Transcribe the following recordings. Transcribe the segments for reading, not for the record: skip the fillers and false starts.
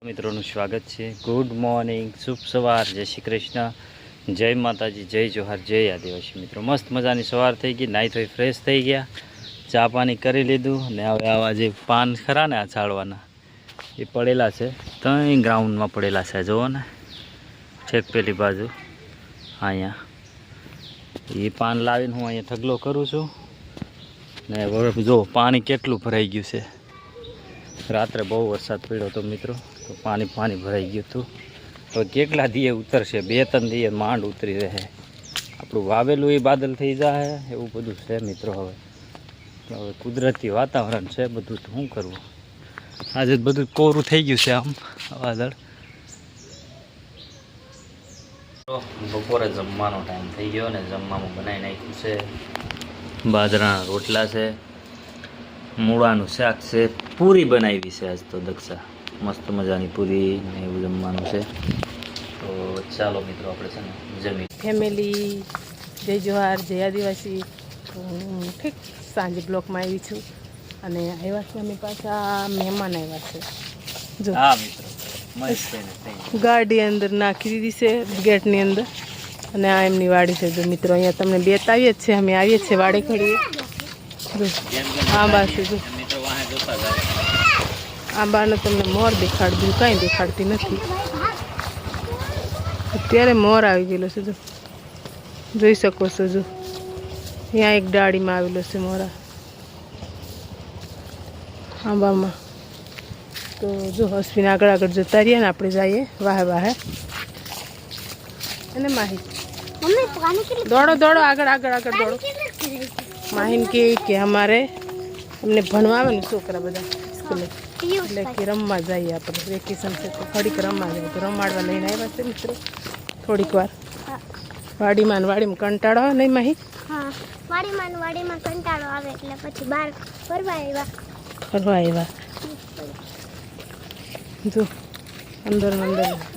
મિત્રોનું સ્વાગત છે। ગુડ મોર્નિંગ, શુભ સવાર, જય શ્રી કૃષ્ણ, જય માતાજી, જય જોહાર, જય આદિવાસી। મિત્રો મસ્ત મજાની સવાર થઈ ગઈ, નાહી ધોઈ ફ્રેશ થઈ ગયા, ચા પાણી કરી લીધું ને હવે આવા જે પાન ખરા ને આ ઝાડવાના એ પડેલા છે, ત્રણ ગ્રાઉન્ડમાં પડેલા છે, જુઓ ને છેક પેલી બાજુ અહીંયા એ પાન લાવીને હું અહીંયા ઢગલો કરું છું ને હવે જો પાણી કેટલું ભરાઈ ગયું છે। રાત્રે બહુ વરસાદ પડ્યો હતો મિત્રો, તો પાણી ભરાઈ ગયું હતું। તો કેટલા દીએ ઉતરશે, 2-3 દીએ માંડ ઉતરી રહે, આપણું વાવેલું એ બાદલ થઈ જાય એવું બધું છે મિત્રો। હવે કુદરતી વાતાવરણ છે બધું, તો શું કરવું, આજે બધું કોરું થઈ ગયું છે આમ વાદળ। બપોરે જમવાનો ટાઈમ થઈ ગયો ને જમવામાં બનાવી નાખ્યું છે, બાજરાના રોટલા છે, મૂળાનું શાક છે, પૂરી બનાવી છે આજ તો દક્ષા, મસ્ત મજાની પૂરી ને એવું જમવાનું છે। તો ચાલો મિત્રો આપણે છે ને જમી ફેમિલી, જય જોહાર, જય આદિવાસી। હું ઠીક સાંજે બ્લોકમાં આવી છું અને આવ્યા છે અમે પાછા મહેમાન આવ્યા છે। જો હા મિત્રો મસ્ત ગાડી અંદર નાખી દીધી છે ગેટની અંદર અને આ એમની વાડી છે। જો મિત્રો અહીંયા તમને બતાવીએ જ છે, અમે આવીએ છીએ વાડી ખડીએ। જો આંબા છે, જો આંબાનો તમને મોર દેખાડતું, કાંઈ દેખાડતી નથી, અત્યારે મોર આવી ગયેલો છે, જો જોઈ શકો છો। જો અહીંયા એક ડાળીમાં આવેલો છે મોરા આંબામાં। તો જો અશ્વિન આગળ જતા રહીએ ને આપણે જઈએ વાહે વાહે, અને માહી દોડો દોડો આગળ દોડો। માહીને કે અમારે અમને ભણવા આવે ને છોકરા બધા સ્કૂલે, એટલે કે રમવા જઈએ આપણે, વેકેશન છે તો થોડીક રમવા જાય, તો રમાડવા લઈને આવ્યા છે મિત્રો થોડીક વાર। વાડીમાં કંટાળો આવે નહીં માહી? વાડીમાં કંટાળો આવે એટલે પછી બહાર ફરવા આવ્યા। જો અંદર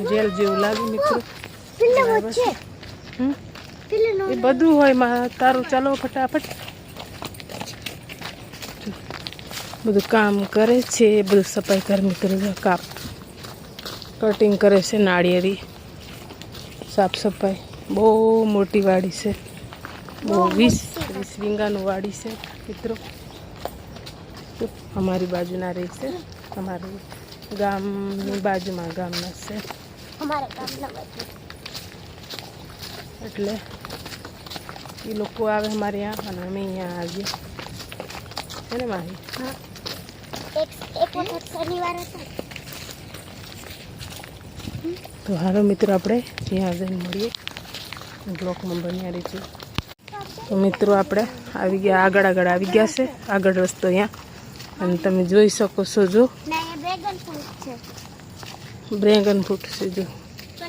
જેલ જેવું લાગે મિત્રો, એ બધું હોય માં તારું। ચાલો ફટાફટ, બધું કામ કરે છે, બધું સફાઈ કરે મિત્રો, કટિંગ કરે છે, નાળિયેરી સાફ સફાઈ। બહુ મોટી વાડી છે, બહુ 20 વીંગાનું વાડી છે મિત્રો। અમારી બાજુના રહે છે, અમારું ગામની બાજુમાં ગામના છે, એટલે એ લોકો આવે અમારે ત્યાં અને અમે અહીંયા આવીએ છે ને માહી? તો હાલો મિત્રો આપણે ત્યાં જઈને મળીએ, બ્લોકમાં બન્યા રહીશું। તો મિત્રો આપણે આવી ગયા, આગળ આવી ગયા છે, આગળ રસ્તો અહીંયા, અને તમે જોઈ શકો છો। જો ડ્રેગન ફ્રૂટ છે, જો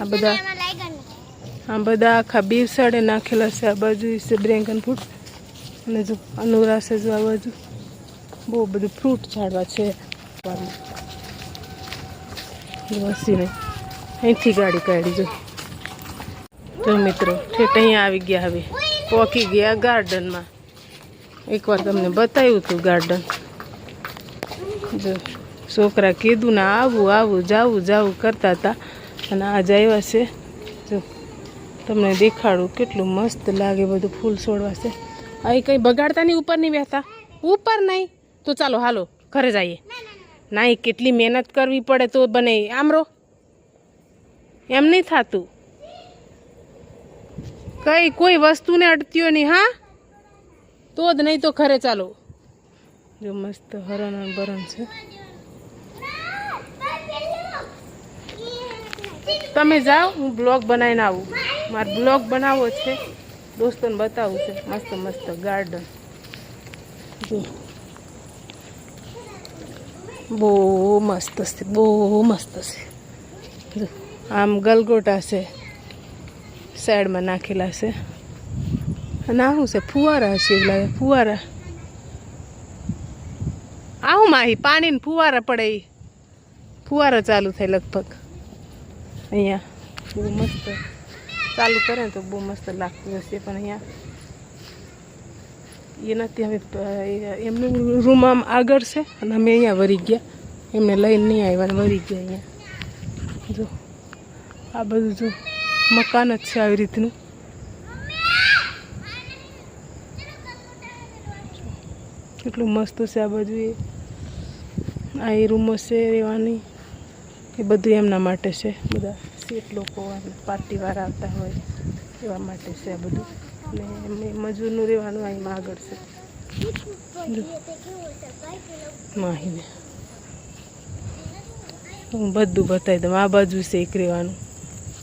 આ બધા આખા બીર સાડે નાખેલા છે, આ બાજુ છે ડ્રેગન ફ્રૂટ, અને જો અનુરા છે, જો આ બાજુ બહુ બધું ફ્રૂટ ઝાડવા છે। વસીને અહીંથી ગાડી કાઢી, જો મિત્રો ઠેઠ અહીંયા આવી ગયા, હવે પહોંચી ગયા ગાર્ડનમાં। એકવાર તમને બતાવ્યું હતું ગાર્ડન, જો છોકરા કીધું ને આવું જાવું કરતા હતા, અને આજ આવ્યા છે। જો તમને દેખાડું કેટલું મસ્ત લાગે, બધું ફૂલ છોડવા છે। અહીં કંઈ બગાડતા નહીં, ઉપર નહીં બેસતા, ઉપર નહીં તો ચાલો હાલો ઘરે જઈએ। નહીં, કેટલી મહેનત કરવી પડે તો બને, આમરો એમ નહીં થતું, કોઈ વસ્તુને અડતીઓ નહીં, હા તો જ નહીં તો ઘરે ચાલો। જો મસ્ત હરણ બરણ છે, તમે જાઓ, હું બ્લોગ બનાવીને આવું, મારે બ્લોગ બનાવવો છે, દોસ્તોને બતાવવું છે। મસ્ત ગાર્ડન, જો બહુ મસ્ત છે, જો આમ ગલગોટા છે સાઈડમાં નાખેલા છે, અને આવું છે ફુવારા છે, એવું લાગે ફુવારા। આવું માહી પાણીને ફુવારા પડે, ફુવારા ચાલુ થાય લગભગ અહીંયા, બહુ મસ્ત ચાલુ કરે ને તો બહુ મસ્ત લાગતું હશે, પણ અહીંયા એ નથી। હવે એમનું રૂમ આમ આગળ છે અને અમે અહીંયા વરી ગયા, એમને લઈને નહીં આવ્યા, વરી ગયા અહીંયા। જો આ બધું જો મકાન જ છે આવી રીતનું. કેટલું મસ્ત છે આ બાજુ. આ એ રૂમો છે રહેવાની, એ બધું એમના માટે છે. બધા શેઠ લોકો અને પાર્ટીવાળા આવતા હોય એવા માટે છે આ બધું. અને એમને મજૂરનું રહેવાનું અહીંમાં આગળ છે. માહીને હું બધું બતાવી દઉં. આ બાજુ છે એક રહેવાનું,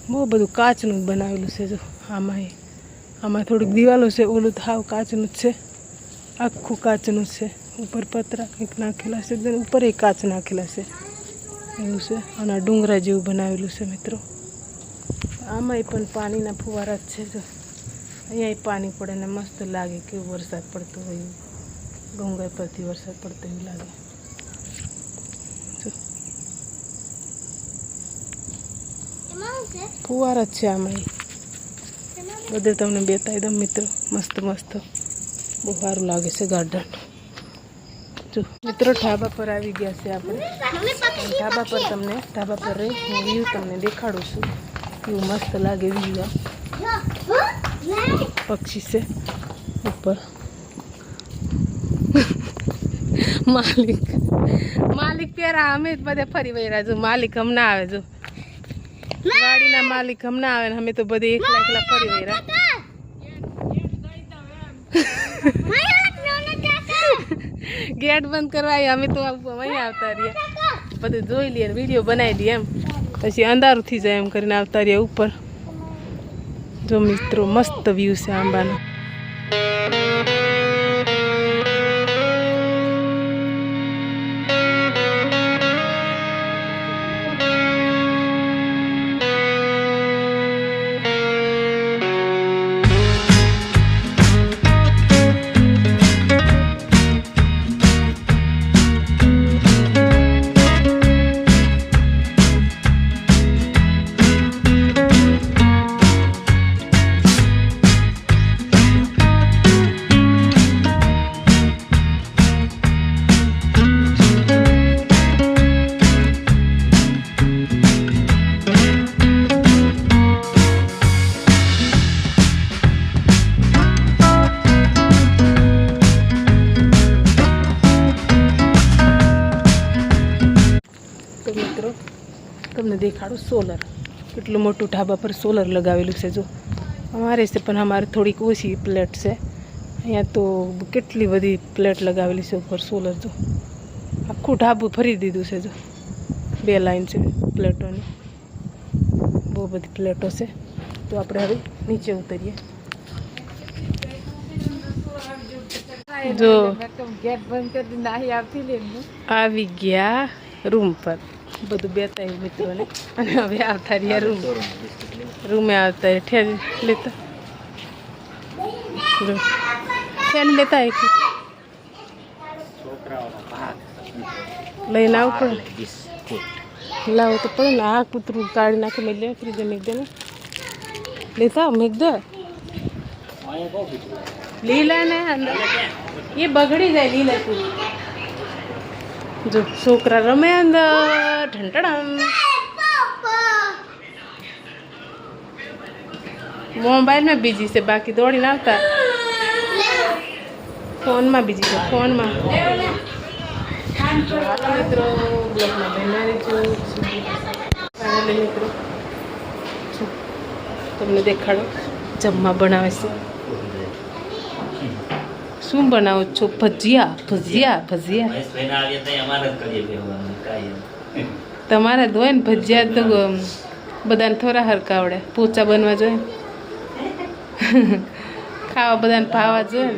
બહુ બધું કાચનું જ બનાવેલું છે. જો આમાં થોડીક દિવાલો છે, ઓલું તો હાવ કાચનું જ છે, આખું કાચનું છે. ઉપર પતરા કંઈક નાખેલા છે, એકદમ ઉપર એ કાચ નાખેલા છે એવું છે. અને આ ડુંગરા જેવું બનાવેલું છે મિત્રો. આમાંય પણ પાણીના ફુવારા જ છે. જો અહીંયા પાણી પડે ને મસ્ત લાગે, કેવું વરસાદ પડતો હોય એવું. ડુંગર પરથી વરસાદ પડતો એવું લાગે. જો ફુવારા જ છે આમાં. બધે તમને બતાવી દઉં મિત્રો. મસ્ત મસ્ત બહુ સારું લાગે છે ગાર્ડન. જો મિત્રો ઢાબા પર આવી ગયા છે આપણે. ઢાબા પર રહી હું વ્યૂ તમને દેખાડું છું. કેવું મસ્ત લાગે વ્યૂ. પક્ષી છે ઉપર. માલિક પ્યારા અમે જ બધે ફરી વળ્યા. જો માલિક હમણાં આવે. જો ગાડીના માલિક હમણાં આવે ને અમે તો બધે એકલા એકલા ફરી વળ્યા. ગેટ બંધ કરવા આવ્યા અમે તો અહીંયા આવતા રહ્યા. બધું જોઈ લઈએ, વિડીયો બનાવી લઈએ એમ, પછી અંધારું થઈ જાય એમ કરીને આવતા રહ્યા ઉપર. જો મિત્રો મસ્ત વ્યૂ છે આંબાનો. તમને દેખાડું સોલર. કેટલું મોટું ઢાબા પર સોલર લગાવેલું છે. જો અમારે છે પણ અમારે થોડીક ઓછી પ્લેટ છે. અહીંયા તો કેટલી બધી પ્લેટ લગાવેલી છે ઉપર સોલર. જો આખું ઢાબું ફરી દીધું છે. જો 2 લાઈન છે પ્લેટોની, બહુ બધી પ્લેટો છે. તો આપણે હવે નીચે ઉતરીએ. જો આવી ગયા રૂમ પર. બધું બેતાયું મિત્રોને અને હવે આવતા રહ્યા રૂમે આવતા ઠેલી લેતા ઠેલી લેતા લઈને આવવું પડે. લાવો તો પડે ને. આ કૂતરું કાઢી નાખે મેં લે ફ્રીજે મેક દે ને લેતા મેક દે. લીલા ને એ બગડી જાય લીલા કૂતરું. જો છોકરા રમે અંદર ઢંટણ. મોબાઈલમાં બીજી છે, બાકી દોડીને આવતા ફોનમાં બીજી છે. ફોનમાં મિત્રો બ્લોગમાં બનાવી મિત્રો તમને દેખાડો. જમવા બનાવે છે. શું બનાવો છો? ભજીયા. તમારે ધોય ને ભજીયા તો બધાને થોડા હરકા આવડે. પોચા બનવા જોઈએ, ખાવા બધાને ભાવવા જોઈએ ને.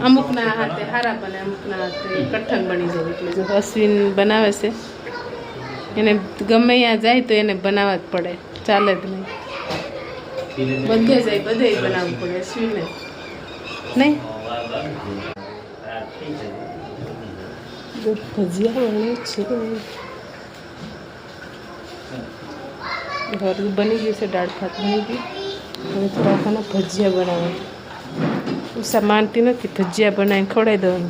અમુકના હાથે સારા બને, અમુકના હાથે કઠણ બની જાય. એટલે જો અશ્વિન બનાવે છે, એને ગમે ત્યાં જાય તો એને બનાવવા જ પડે, ચાલે જ નહીં. બધે જાય બધે બનાવવું પડે અશ્વિનને નહીં. ભજીયા બને છે. ઘર બની ગયું છે, દાળ ભાત બની ગયું. હવે થોડા ખાના ભજીયા બનાવે. ઉષા માનતી નથી, ભજીયા બનાવીને ખવડાવી દઉં.